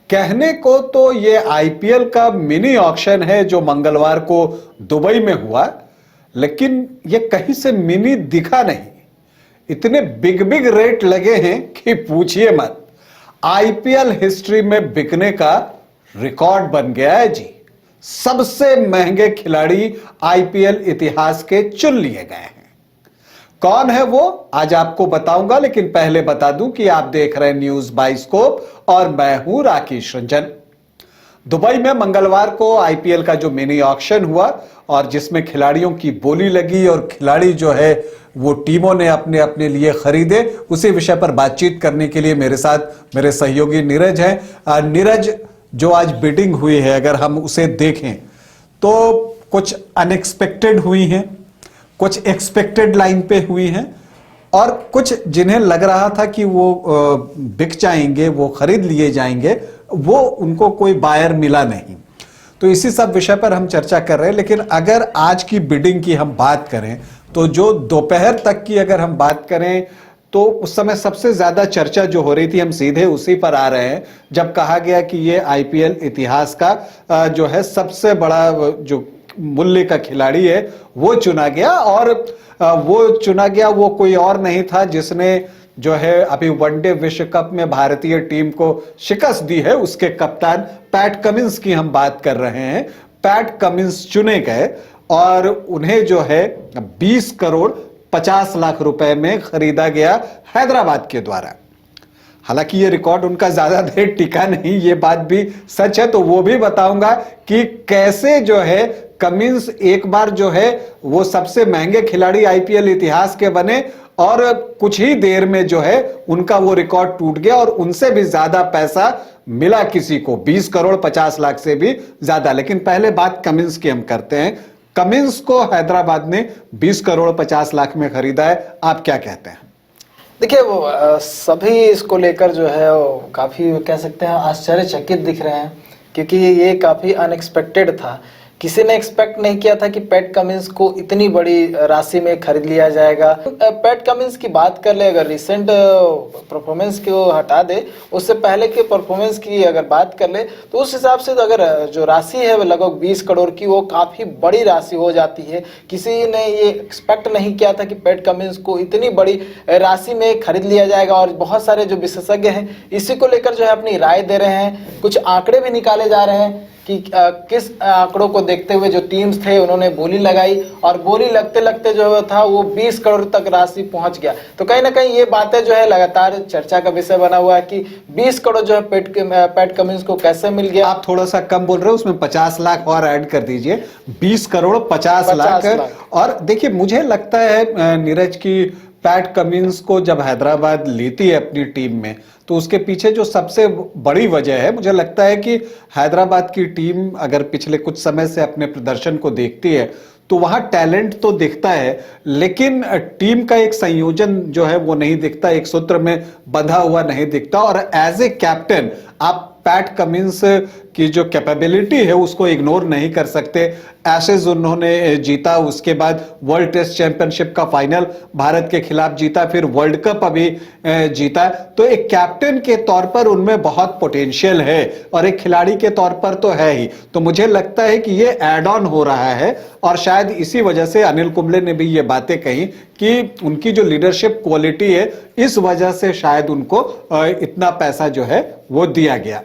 कहने को तो ये आईपीएल का मिनी ऑक्शन है जो मंगलवार को दुबई में हुआ, लेकिन ये कहीं से मिनी दिखा नहीं। इतने बिग बिग रेट लगे हैं कि पूछिए मत। आईपीएल हिस्ट्री में बिकने का रिकॉर्ड बन गया है जी। सबसे महंगे खिलाड़ी आईपीएल इतिहास के चुन लिए गए हैं। कौन है वो आज आपको बताऊंगा, लेकिन पहले बता दूं कि आप देख रहे हैं न्यूज बाइस्कोप और मैं हूं राकेश रंजन। दुबई में मंगलवार को आईपीएल का जो मिनी ऑक्शन हुआ और जिसमें खिलाड़ियों की बोली लगी और खिलाड़ी जो है वो टीमों ने अपने अपने लिए खरीदे, उसी विषय पर बातचीत करने के लिए मेरे साथ मेरे सहयोगी नीरज हैं। नीरज, जो आज बिडिंग हुई है अगर हम उसे देखें तो कुछ अनएक्सपेक्टेड हुई हैं, कुछ एक्सपेक्टेड लाइन पे हुई हैं और कुछ जिन्हें लग रहा था कि वो बिक जाएंगे, वो खरीद लिए जाएंगे, वो उनको कोई बायर मिला नहीं। तो इसी सब विषय पर हम चर्चा कर रहे हैं। लेकिन अगर आज की बिडिंग की हम बात करें तो जो दोपहर तक की अगर हम बात करें तो उस समय सबसे ज्यादा चर्चा जो हो रही थी, हम सीधे उसी पर आ रहे हैं, जब कहा गया कि ये आईपीएल इतिहास का जो है सबसे बड़ा जो मूल्य का खिलाड़ी है वो चुना गया। और वो चुना गया वो कोई और नहीं था जिसने जो है अभी वनडे विश्व कप में भारतीय टीम को शिकस्त दी है, उसके कप्तान पैट कमिंस की हम बात कर रहे हैं। पैट कमिंस चुने गए और उन्हें जो है 20 करोड़ 50 लाख रुपए में खरीदा गया हैदराबाद के द्वारा। हालांकि ये रिकॉर्ड उनका ज्यादा देर टिका नहीं, ये बात भी सच है, तो वो भी बताऊंगा कि कैसे जो है कमिंस एक बार जो है वो सबसे महंगे खिलाड़ी आईपीएल इतिहास के बने और कुछ ही देर में जो है उनका वो रिकॉर्ड टूट गया और उनसे भी ज्यादा पैसा मिला किसी को, 20 करोड़ 50 लाख से भी ज्यादा। लेकिन पहले बात कमिंस की हम करते हैं। कमिंस को हैदराबाद ने 20 करोड़ 50 लाख में खरीदा है, आप क्या कहते हैं? देखिए, वो सभी इसको लेकर जो है वो काफ़ी कह सकते हैं आश्चर्यचकित दिख रहे हैं, क्योंकि ये काफ़ी अनएक्सपेक्टेड था। किसी ने एक्सपेक्ट नहीं किया था कि पैट कमिंस को इतनी बड़ी राशि में खरीद लिया जाएगा। पैट कमिंस की बात कर ले, अगर रिसेंट परफॉर्मेंस को हटा दे, उससे पहले के परफॉर्मेंस की अगर बात कर ले तो उस हिसाब से तो अगर जो राशि है वो लगभग 20 करोड़ की, वो काफ़ी बड़ी राशि हो जाती है। किसी ने ये एक्सपेक्ट नहीं किया था कि पैट कमिंस को इतनी बड़ी राशि में खरीद लिया जाएगा। और बहुत सारे जो विशेषज्ञ हैं इसी को लेकर जो है अपनी राय दे रहे हैं। कुछ आंकड़े भी निकाले जा रहे हैं कि किस आंकड़ों को देखते हुए जो टीम्स थे उन्होंने बोली लगाई और बोली लगते लगते जो था वो 20 करोड़ तक राशि पहुंच गया। तो कहीं ना कहीं ये बातें जो है लगातार चर्चा का विषय बना हुआ है कि 20 करोड़ जो है पैट कमिंस को कैसे मिल गया। आप थोड़ा सा कम बोल रहे हो, उसमें 50 लाख और ऐड कर दीजिए, 20 करोड़ 50 लाख। और देखिए, मुझे लगता है नीरज की पैट कमिंस को जब हैदराबाद लेती है अपनी टीम में तो उसके पीछे जो सबसे बड़ी वजह है, मुझे लगता है कि हैदराबाद की टीम अगर पिछले कुछ समय से अपने प्रदर्शन को देखती है तो वहां टैलेंट तो दिखता है, लेकिन टीम का एक संयोजन जो है वो नहीं दिखता, एक सूत्र में बंधा हुआ नहीं दिखता। और एज ए कैप्टन आप पैट कमिंस की जो कैपेबिलिटी है उसको इग्नोर नहीं कर सकते। एशेज उन्होंने जीता, उसके बाद वर्ल्ड टेस्ट चैंपियनशिप का फाइनल भारत के खिलाफ जीता, फिर वर्ल्ड कप अभी जीता। तो एक कैप्टन के तौर पर उनमें बहुत पोटेंशियल है और एक खिलाड़ी के तौर पर तो है ही। तो मुझे लगता है कि ये एड ऑन हो रहा है और शायद इसी वजह से अनिल कुंबले ने भी ये बातें कही कि उनकी जो लीडरशिप क्वालिटी है इस वजह से शायद उनको इतना पैसा जो है वो दिया गया।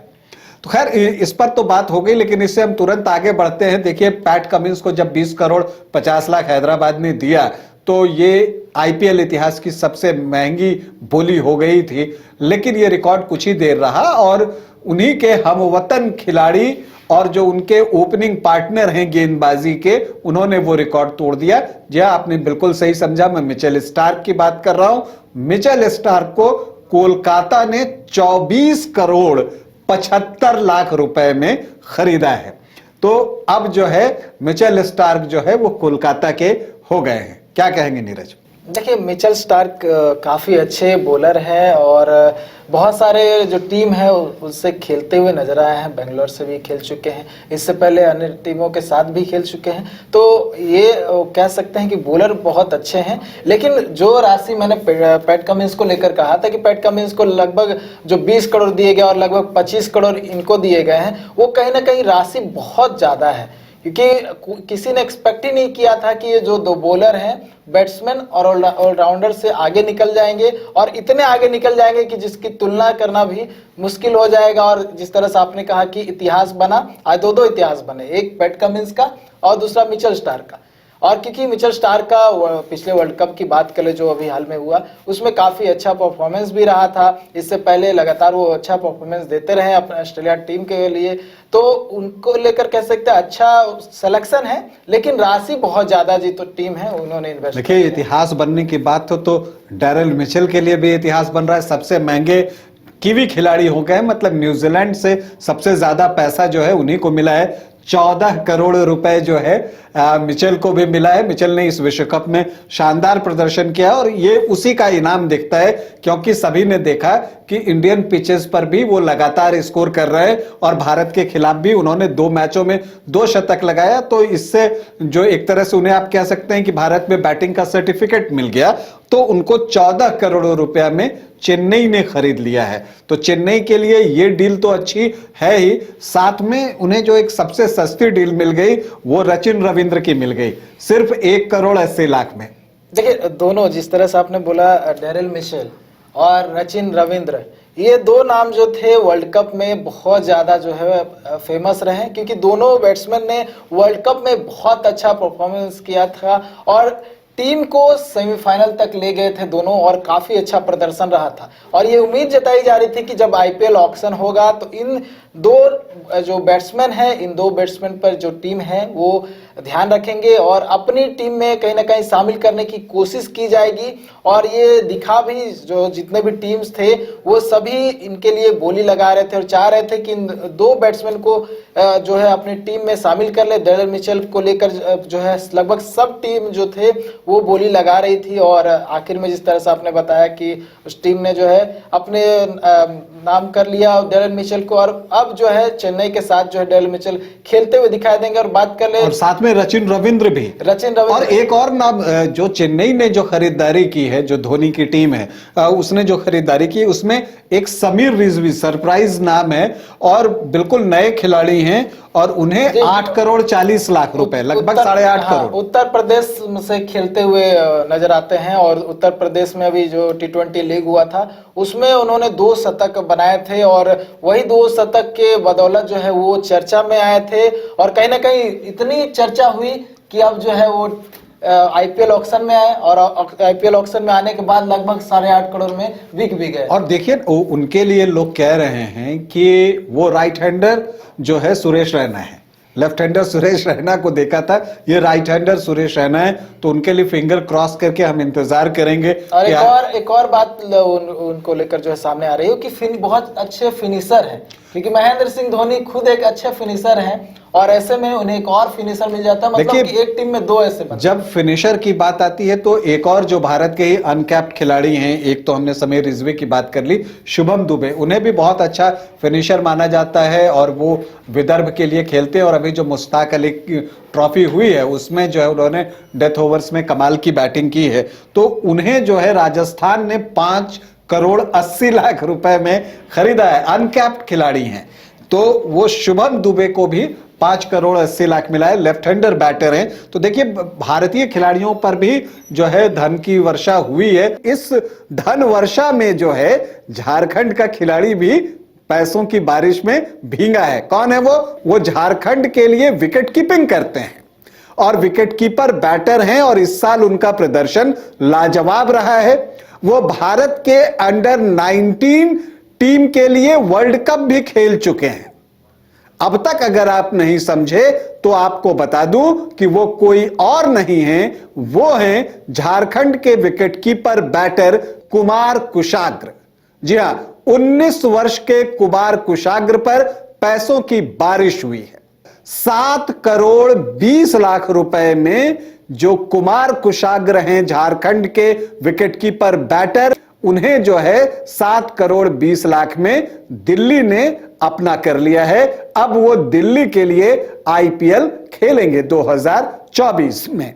तो खैर इस पर तो बात हो गई, लेकिन इससे हम तुरंत आगे बढ़ते हैं। देखिए, पैट कमिंस को जब 20 करोड़ 50 लाख हैदराबाद ने दिया तो ये आईपीएल इतिहास की सबसे महंगी बोली हो गई थी। लेकिन ये रिकॉर्ड कुछ ही देर रहा और उन्हीं के हमवतन खिलाड़ी और जो उनके ओपनिंग पार्टनर हैं गेंदबाजी के, उन्होंने वो रिकॉर्ड तोड़ दिया। जी आपने बिल्कुल सही समझा, मैं मिचेल स्टार्क की बात कर रहा हूं। मिचेल स्टार्क को कोलकाता ने 24 करोड़ 75 लाख रुपए में खरीदा है। तो अब जो है मिचेल स्टार्क जो है वो कोलकाता के हो गए हैं। क्या कहेंगे नीरज? देखिए, मिचेल स्टार्क काफ़ी अच्छे बॉलर हैं और बहुत सारे जो टीम है उससे खेलते हुए नजर आए हैं। बेंगलोर से भी खेल चुके हैं, इससे पहले अन्य टीमों के साथ भी खेल चुके हैं। तो ये कह सकते हैं कि बॉलर बहुत अच्छे हैं, लेकिन जो राशि मैंने पैट कमिंस को लेकर कहा था कि पैट कमिंस को लगभग जो 20 करोड़ दिए गए और लगभग 25 करोड़ इनको दिए गए हैं, वो कहीं ना कहीं राशि बहुत ज़्यादा है, क्योंकि किसी ने एक्सपेक्ट ही नहीं किया था कि ये जो दो बॉलर हैं, बैट्समैन और ऑलराउंडर से आगे निकल जाएंगे, और इतने आगे निकल जाएंगे कि जिसकी तुलना करना भी मुश्किल हो जाएगा। और जिस तरह से आपने कहा कि इतिहास बना, आज दो इतिहास बने, एक पैट कमिंस का और दूसरा मिचेल स्टार्क का। और क्योंकि मिचेल स्टार्क का पिछले वर्ल्ड कप की बात करें जो अभी हाल में हुआ, उसमें काफ़ी अच्छा परफॉर्मेंस भी रहा था। इससे पहले लगातार वो अच्छा परफॉर्मेंस देते रहे अपने ऑस्ट्रेलिया टीम के लिए, तो उनको लेकर कह सकते हैं अच्छा सिलेक्शन है, लेकिन राशि बहुत ज़्यादा जी तो टीम है उन्होंने इन्वेस्ट। देखिए, इतिहास बनने की बात तो डैरेल मिचेल के लिए भी इतिहास बन रहा है। सबसे महंगे कीवी खिलाड़ी हो गए, मतलब न्यूजीलैंड से सबसे ज्यादा पैसा जो है उन्हीं को मिला है। 14 करोड़ रुपए जो है मिचेल को भी मिला है। मिचेल ने इस विश्व कप में शानदार प्रदर्शन किया और ये उसी का इनाम दिखता है, क्योंकि सभी ने देखा कि इंडियन पिचेस पर भी वो लगातार स्कोर कर रहे हैं और भारत के खिलाफ भी उन्होंने 2 मैचों में 2 शतक लगाया। तो इससे जो एक तरह से उन्हें आप कह सकते हैं कि भारत में बैटिंग का सर्टिफिकेट मिल गया। तो उनको 14 करोड़ रुपया में चेन्नई ने खरीद लिया है। तो चेन्नई के लिए ये डील तो अच्छी है ही, साथ में उन्हें जो एक सबसे सस्ती डील मिल गई वो रचिन रविंद्र की मिल गई, सिर्फ 1 करोड़ 80 लाख में। देखिए, दोनों जिस तरह से आपने बोला डैरेल मिचेल और रचिन रविंद्र, ये 2 नाम जो थे वर्ल्ड कप में बहुत ज़्यादा जो है फेमस रहे, क्योंकि दोनों बैट्समैन ने वर्ल्ड कप में बहुत अच्छा परफॉर्मेंस किया था और टीम को सेमीफाइनल तक ले गए थे दोनों, और काफ़ी अच्छा प्रदर्शन रहा था। और ये उम्मीद जताई जा रही थी कि जब आईपीएल ऑक्शन होगा तो इन 2 जो बैट्समैन हैं, इन 2 बैट्समैन पर जो टीम है वो ध्यान रखेंगे और अपनी टीम में कहीं ना कहीं शामिल करने की कोशिश की जाएगी। और ये दिखा भी, जो जितने भी टीम्स थे वो सभी इनके लिए बोली लगा रहे थे और चाह रहे थे कि इन 2 बैट्समैन को जो है अपनी टीम में शामिल कर ले। डैरेल मिचेल को लेकर जो है लगभग सब टीम जो थे वो बोली लगा रही थी, और आखिर में जिस तरह से आपने बताया कि उस टीम ने जो है अपने नाम कर लिया डैरेल मिचेल को, और अब जो है चेन्नई के साथ जो है डैरेल मिचेल खेलते हुए दिखाई देंगे। और बात कर ले, और साथ में रचिन रविंद्र भी, और एक और नाम जो चेन्नई ने जो खरीदारी की है, जो धोनी की टीम है उसने जो खरीदारी की, उसमें एक समीर रिजवी सरप्राइज नाम है और बिल्कुल नए खिलाड़ी हैं, और उन्हें 8 करोड़ 40 लाख रुपए, लगभग 8.5 करोड़ उत्तर प्रदेश से खेलते हुए नजर आते हैं। और उत्तर प्रदेश में अभी जो T20 लीग हुआ था उसमें उन्होंने 2 शतक बनाए थे, और वही 2 शतक के बदौलत जो है वो चर्चा में आए थे। और कहीं ना कहीं इतनी चर्चा हुई कि अब जो है वो आईपीएल ऑक्शन में आए, और आईपीएल ऑक्शन में आने के बाद लगभग 8.5 करोड़ में बिक भी गए। और देखिए, उनके लिए लोग कह रहे हैं कि वो राइट हैंडर जो है सुरेश रैना है, लेफ्ट हैंडर सुरेश रैना को देखा था, ये राइट हैंडर सुरेश रैना है। तो उनके लिए फिंगर क्रॉस करके हम इंतजार करेंगे। और एक और बात उनको लेकर जो है सामने आ रही है कि बहुत अच्छे फिनिशर है, क्योंकि महेंद्र सिंह धोनी खुद एक अच्छे फिनिशर हैं, और ऐसे में उन्हें एक और फिनिशर मिल जाता है, मतलब कि एक टीम में 2 ऐसे बनते। जब फिनिशर की बात आती है तो एक और जो भारत के ही अनकैप्ड खिलाड़ी हैं, एक तो हमने समीर रिजवी की बात कर ली, शुभम दुबे, उन्हें भी बहुत अच्छा फिनिशर माना जाता है और वो विदर्भ के लिए खेलते हैं। और अभी जो मुश्ताक अली ट्रॉफी हुई है उसमें जो है उन्होंने डेथ ओवर्स में कमाल की बैटिंग की है। तो उन्हें जो है राजस्थान ने 5 करोड़ 80 लाख रुपए में खरीदा है, अनकैप्ड खिलाड़ी हैं। तो वो शुभम दुबे को भी 5 करोड़ 80 लाख मिला है, लेफ्ट हैंडर बैटर हैं। तो देखिए, भारतीय खिलाड़ियों पर भी जो है धन की वर्षा हुई है। इस धन वर्षा में जो है झारखंड का खिलाड़ी भी पैसों की बारिश में भींगा है। कौन है वो झारखंड के लिए विकेट कीपिंग करते हैं और विकेट कीपर बैटर हैं, और इस साल उनका प्रदर्शन लाजवाब रहा है। वो भारत के अंडर 19 टीम के लिए वर्ल्ड कप भी खेल चुके हैं। अब तक अगर आप नहीं समझे तो आपको बता दूं कि वो कोई और नहीं है, वो हैं झारखंड के विकेटकीपर बैटर कुमार कुशाग्र। जी हां, 19 वर्ष के कुमार कुशाग्र पर पैसों की बारिश हुई है। 7 करोड़ 20 लाख रुपए में जो कुमार कुशाग्र हैं झारखंड के विकेटकीपर बैटर, उन्हें जो है 7 करोड़ 20 लाख में दिल्ली ने अपना कर लिया है। अब वो दिल्ली के लिए आईपीएल खेलेंगे 2024 में।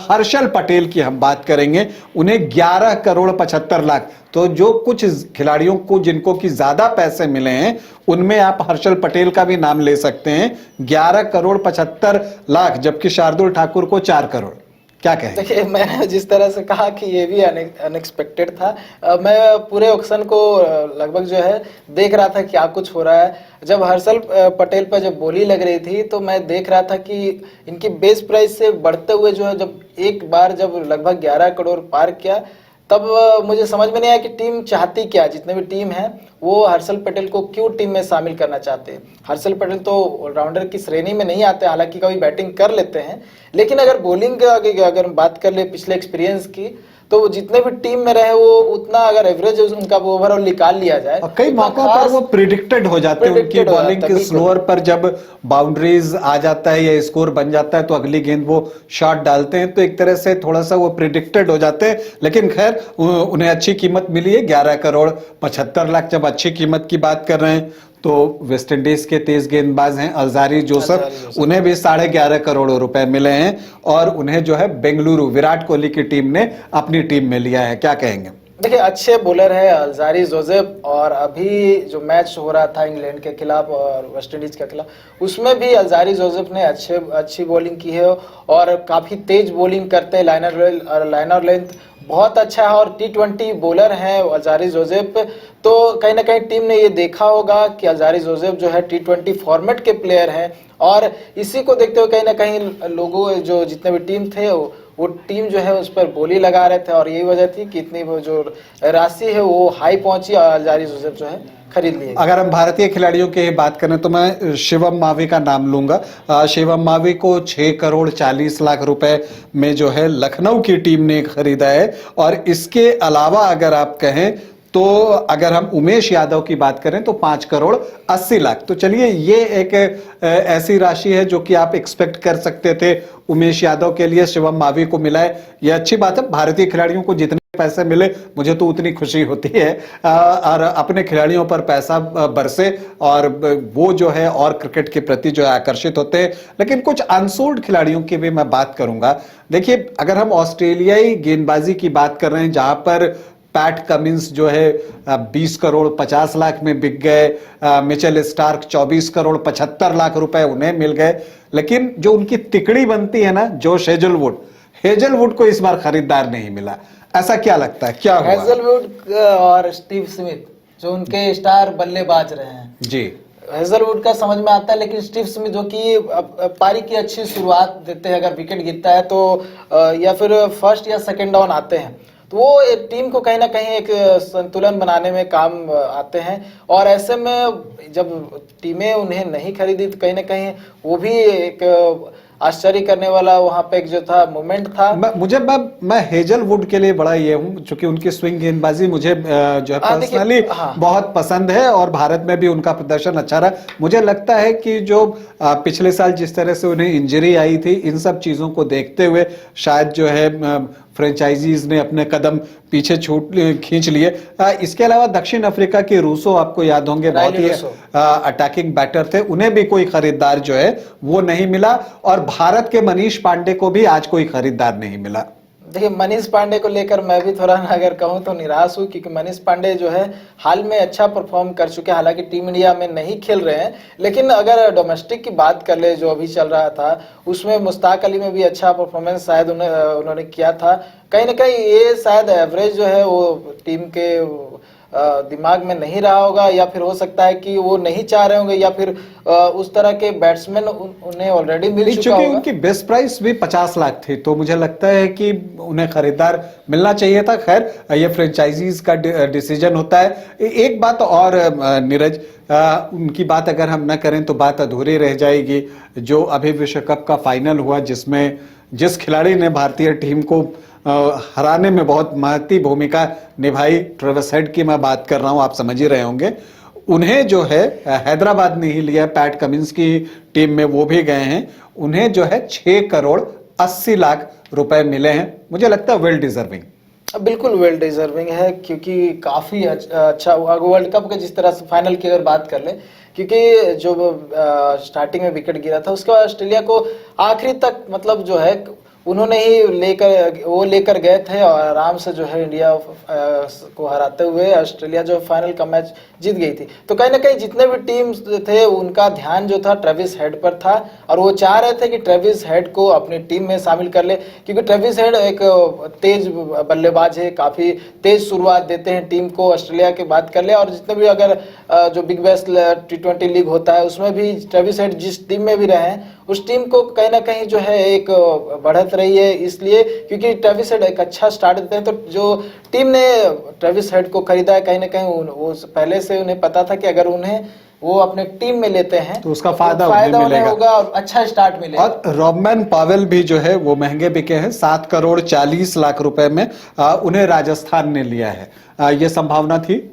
हर्षल पटेल की हम बात करेंगे, उन्हें 11 करोड़ 75 लाख। तो जो कुछ खिलाड़ियों को जिनको की ज्यादा पैसे मिले हैं उनमें आप हर्षल पटेल का भी नाम ले सकते हैं, 11 करोड़ 75 लाख, जबकि शार्दुल ठाकुर को 4 करोड़। क्या कहें? देखिए, मैंने जिस तरह से कहा कि ये भी अनएक्सपेक्टेड था, मैं पूरे ऑक्शन को लगभग जो है देख रहा था क्या कुछ हो रहा है। जब हर्षल पटेल पर जब बोली लग रही थी तो मैं देख रहा था कि इनकी बेस प्राइस से बढ़ते हुए जो है, जब एक बार जब लगभग 11 करोड़ पार किया तब मुझे समझ में नहीं आया कि टीम चाहती क्या। जितने भी टीम है वो हर्षल पटेल को क्यों टीम में शामिल करना चाहते हैं। हर्षल पटेल तो ऑलराउंडर की श्रेणी में नहीं आते, हालांकि कभी बैटिंग कर लेते हैं, लेकिन अगर बॉलिंग अगर हम बात कर ले पिछले एक्सपीरियंस की, तो वो जितने भी टीम में रहे वो उतना अगर एवरेज उनका ओवरऑल निकाल लिया जाए, और कई मौकों पर वो प्रिडिक्टेड हो जाते हैं। उनकी बॉलिंग के स्लोअर पर जब बाउंड्रीज आ जाता है या स्कोर बन जाता है तो अगली गेंद वो शॉट डालते हैं, तो एक तरह से थोड़ा सा वो प्रिडिक्टेड हो जाते हैं। लेकिन खैर उन्हें अच्छी कीमत मिली है, 11 करोड़ 75 लाख। जब अच्छी कीमत की बात कर रहे हैं तो वेस्ट इंडीज के तेज गेंदबाज हैं अल्जारी जोसेफ, उन्हें भी 11.5 करोड़ रुपए मिले हैं और उन्हें जो है बेंगलुरु विराट कोहली की टीम ने अपनी टीम में लिया है। क्या कहेंगे? देखिए, अच्छे बॉलर है अल्जारी जोसेफ, और अभी जो मैच हो रहा था इंग्लैंड के खिलाफ और वेस्ट इंडीज के खिलाफ, उसमें भी अल्जारी जोसेफ ने अच्छी बॉलिंग की है और काफी तेज बॉलिंग करते हैं। लाइनर लेंथ बहुत अच्छा है और T20 बॉलर हैं अल्जारी जोसेफ। तो कहीं ना कहीं टीम ने ये देखा होगा कि अल्जारी जोसेफ जो है T20 फॉर्मेट के प्लेयर हैं, और इसी को देखते हुए कहीं ना कहीं लोगों जो जितने भी टीम थे वो टीम जो है उस पर बोली लगा रहे थे, और यही वजह थी कि इतनी वो जो राशि है वो हाई पहुंची और अल्जारी जोसेफ जो है खरीद लिए। अगर हम भारतीय खिलाड़ियों की बात करें तो मैं शिवम मावी का नाम लूंगा। शिवम मावी को 6 करोड़ 40 लाख रुपए में जो है लखनऊ की टीम ने खरीदा है। और इसके अलावा अगर आप कहें तो अगर हम उमेश यादव की बात करें तो 5 करोड़ 80 लाख। तो चलिए, ये एक ऐसी राशि है जो कि आप एक्सपेक्ट कर सकते थे उमेश यादव के लिए शिवम मावी को मिला है। यह अच्छी बात है, भारतीय खिलाड़ियों को जितने पैसे मिले मुझे तो उतनी खुशी होती है, और अपने खिलाड़ियों पर पैसा बरसे और वो जो है और क्रिकेट के प्रति जो है आकर्षित होते हैं। लेकिन कुछ अनसोल्ड खिलाड़ियों की भी मैं बात करूंगा। देखिए, अगर हम ऑस्ट्रेलियाई गेंदबाजी की बात कर रहे हैं जहां पर पैट कमिंस जो है 20 करोड़ 50 लाख में बिक गए, मिचेल स्टार्क 24 करोड़ 75 लाख रुपए उन्हें मिल गए, लेकिन जो उनकी तिकड़ी बनती है ना, जोश हेजलवुड को इस बार खरीदार नहीं मिला। ऐसा क्या लगता है, क्या हुआ? हेजलवुड और स्टीव स्मिथ जो उनके स्टार बल्लेबाज रहे हैं जी, हेजलवुड का समझ में आता है, लेकिन स्टीव स्मिथ जो कि पारी की अच्छी शुरुआत देते हैं, अगर विकेट गिरता है तो या फिर फर्स्ट या सेकंड डाउन आते हैं, तो वो एक टीम को कहीं ना कहीं एक संतुलन बनाने में काम आते हैं। और ऐसे में जब टीमें उन्हें नहीं खरीदी तो कहीं ना कहीं वो भी एक आश्चर्य करने वाला वहां पे एक जो था मोमेंट था। मैं हेजलवुड के लिए बड़ा ये हूं, क्योंकि उनकी स्विंग गेंदबाजी मुझे जो है पर्सनली बहुत पसंद है और भारत में भी उनका प्रदर्शन अच्छा रहा। मुझे लगता है कि जो पिछले साल जिस तरह से उन्हें इंजरी आई थी, इन सब चीजों को देखते हुए शायद जो है फ्रेंचाइजीज ने अपने कदम पीछे खींच लिए। इसके अलावा दक्षिण अफ्रीका के रूसो आपको याद होंगे, बहुत ही अटैकिंग बैटर थे, उन्हें भी कोई खरीदार जो है वो नहीं मिला। और भारत के मनीष पांडे को भी आज कोई खरीदार नहीं मिला। देखिए, मनीष पांडे को लेकर मैं भी थोड़ा अगर कहूं तो निराश हूं, क्योंकि मनीष पांडे जो है हाल में अच्छा परफॉर्म कर चुके हैं। हालांकि टीम इंडिया में नहीं खेल रहे हैं, लेकिन अगर डोमेस्टिक की बात कर ले जो अभी चल रहा था उसमें मुश्ताक अली में भी अच्छा परफॉर्मेंस शायद उन्होंने किया था। कहीं ना कहीं ये शायद एवरेज जो है वो टीम के दिमाग में नहीं रहा होगा, या फिर हो सकता है कि वो नहीं चाह रहे होंगे, या फिर उस तरह के बैट्समैन उन्हें ऑलरेडी मिल चुका होगा। उनकी बेस्ट प्राइस भी 50 लाख थी, तो मुझे लगता है कि उन्हें खरीदार मिलना चाहिए था। खैर, ये फ्रेंचाइजीज का डिसीजन होता है। एक बात और नीरज, उनकी बात अगर हम न करें तो बात अधूरी रह जाएगी। जो अभी विश्व कप का फाइनल हुआ जिसमें जिस खिलाड़ी ने भारतीय टीम को हराने में बहुत महत्वपूर्ण भूमिका निभाई, ट्रेविस हेड की मैं बात कर रहा हूं, आप समझ ही रहे होंगे। उन्हें जो है हैदराबाद ने ही लिया, पैट कमिंस की टीम में वो भी गए हैं। उन्हें जो है 6 करोड़ 80 लाख रुपए मिले हैं। मुझे लगता है वेल डिजर्विंग। बिल्कुल वेल डिजर्विंग है, क्योंकि काफी अच्छा हुआ वर्ल्ड कप के, जिस तरह से फाइनल की अगर बात कर ले, क्योंकि जो स्टार्टिंग में विकेट गिरा था उसके बाद ऑस्ट्रेलिया को आखिरी तक मतलब जो है उन्होंने ही लेकर गए थे और आराम से जो है इंडिया को हराते हुए ऑस्ट्रेलिया जो फाइनल का मैच जीत गई थी। तो कहीं ना कहीं जितने भी टीम थे उनका ध्यान जो था ट्रेविस हेड पर था और वो चाह रहे थे कि ट्रेविस हेड को अपनी टीम में शामिल कर ले, क्योंकि ट्रेविस हेड एक तेज बल्लेबाज है, काफी तेज शुरुआत देते हैं टीम को। ऑस्ट्रेलिया की बात कर ले और जितने भी अगर जो बिग बैश T20 लीग होता है उसमें भी ट्रेविस हेड जिस टीम में भी रहे हैं उस टीम को कहीं ना कहीं जो है एक बढ़त रही है, इसलिए क्योंकि ट्रेविस हेड एक अच्छा स्टार्ट देते हैं। तो जो टीम ने ट्रेविस हेड को खरीदा है, कहीं ना कहीं वो पहले से उन्हें पता था कि अगर उन्हें वो अपने टीम में लेते हैं तो उसका फायदा उन्हें मिलेगा होगा और अच्छा स्टार्ट मिलेगा। और रॉबमैन पावेल भी जो है वो महंगे बिके हैं, 7 करोड़ 40 लाख रुपए में उन्हें राजस्थान ने लिया है। ये संभावना थी।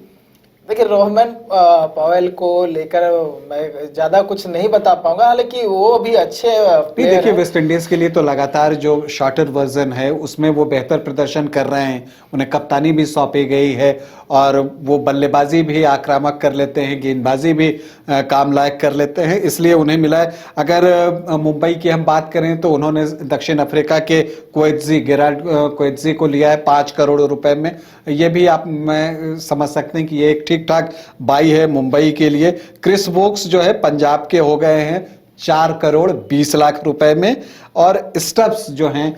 देखिए रोहमन पावेल को लेकर मैं ज्यादा कुछ नहीं बता पाऊंगा, हालांकि वो भी अच्छे प्लेयर देखिए हैं। वेस्ट इंडीज के लिए तो लगातार जो शॉर्टर वर्जन है उसमें वो बेहतर प्रदर्शन कर रहे हैं, उन्हें कप्तानी भी सौंपी गई है और वो बल्लेबाजी भी आक्रामक कर लेते हैं, गेंदबाजी भी काम लायक कर लेते हैं, इसलिए उन्हें मिला है। अगर मुंबई की हम बात करें तो उन्होंने दक्षिण अफ्रीका के गेराल्ड कोएत्जी को लिया है 5 करोड़ रुपए में। ये भी आप मैं समझ सकते हैं कि ये एक ठीक ठाक बाई है मुंबई के लिए। क्रिस वोक्स जो है पंजाब के हो गए हैं 4 करोड़ 20 लाख रुपए में और स्टब्स जो हैं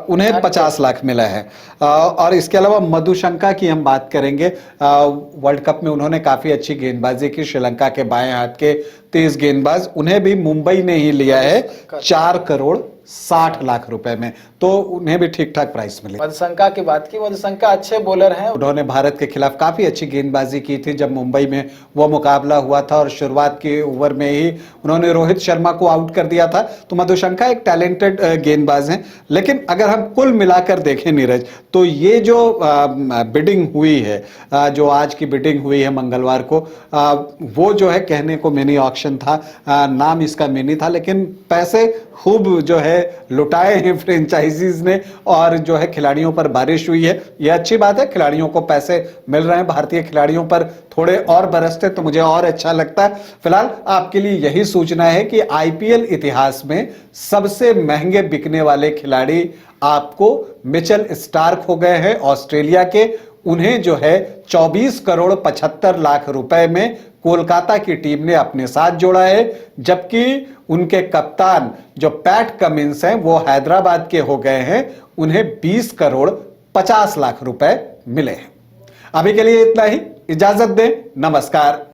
उन्हें 50 लाख मिला है। और इसके अलावा मधुशंका की हम बात करेंगे, वर्ल्ड कप में उन्होंने काफी अच्छी गेंदबाजी की, श्रीलंका के बाएं हाथ के तेज गेंदबाज, उन्हें भी मुंबई ने ही लिया है 4 करोड़ 60 लाख रुपए में, तो उन्हें भी ठीक ठाक प्राइस मिली। मधुशंका की बात की, मधुशंका अच्छे बॉलर हैं। उन्होंने भारत के खिलाफ काफी अच्छी गेंदबाजी की थी जब मुंबई में वो मुकाबला हुआ था और शुरुआत के ओवर में ही उन्होंने रोहित शर्मा को आउट कर दिया था। तो मधुशंका एक टैलेंटेड गेंदबाज हैं, लेकिन अगर हम कुल मिलाकर देखें नीरज, तो ये जो बिडिंग हुई है, जो आज की बिडिंग हुई है मंगलवार को, वो जो है कहने को मिनी ऑक्शन था, नाम इसका मिनी था, लेकिन पैसे खूब जो है लुटाए हैं फ्रेंचाइजीज ने और जो है खिलाड़ियों पर बारिश हुई है। यह अच्छी बात है, खिलाड़ियों को पैसे मिल रहे हैं, भारतीय खिलाड़ियों पर थोड़े और बरसते तो मुझे और अच्छा लगता है। फिलहाल आपके लिए यही सूचना है कि आईपीएल इतिहास में सबसे महंगे बिकने वाले खिलाड़ी आपको मिचेल स्टार्क हो गए हैं ऑस्ट्रेलिया के। उन्हें जो है 24 करोड़ 75 लाख रुपए में कोलकाता की टीम ने अपने साथ जोड़ा है, जबकि उनके कप्तान जो पैट कमिंस हैं वो हैदराबाद के हो गए हैं, उन्हें 20 करोड़ 50 लाख रुपए मिले हैं। अभी के लिए इतना ही, इजाजत दें, नमस्कार।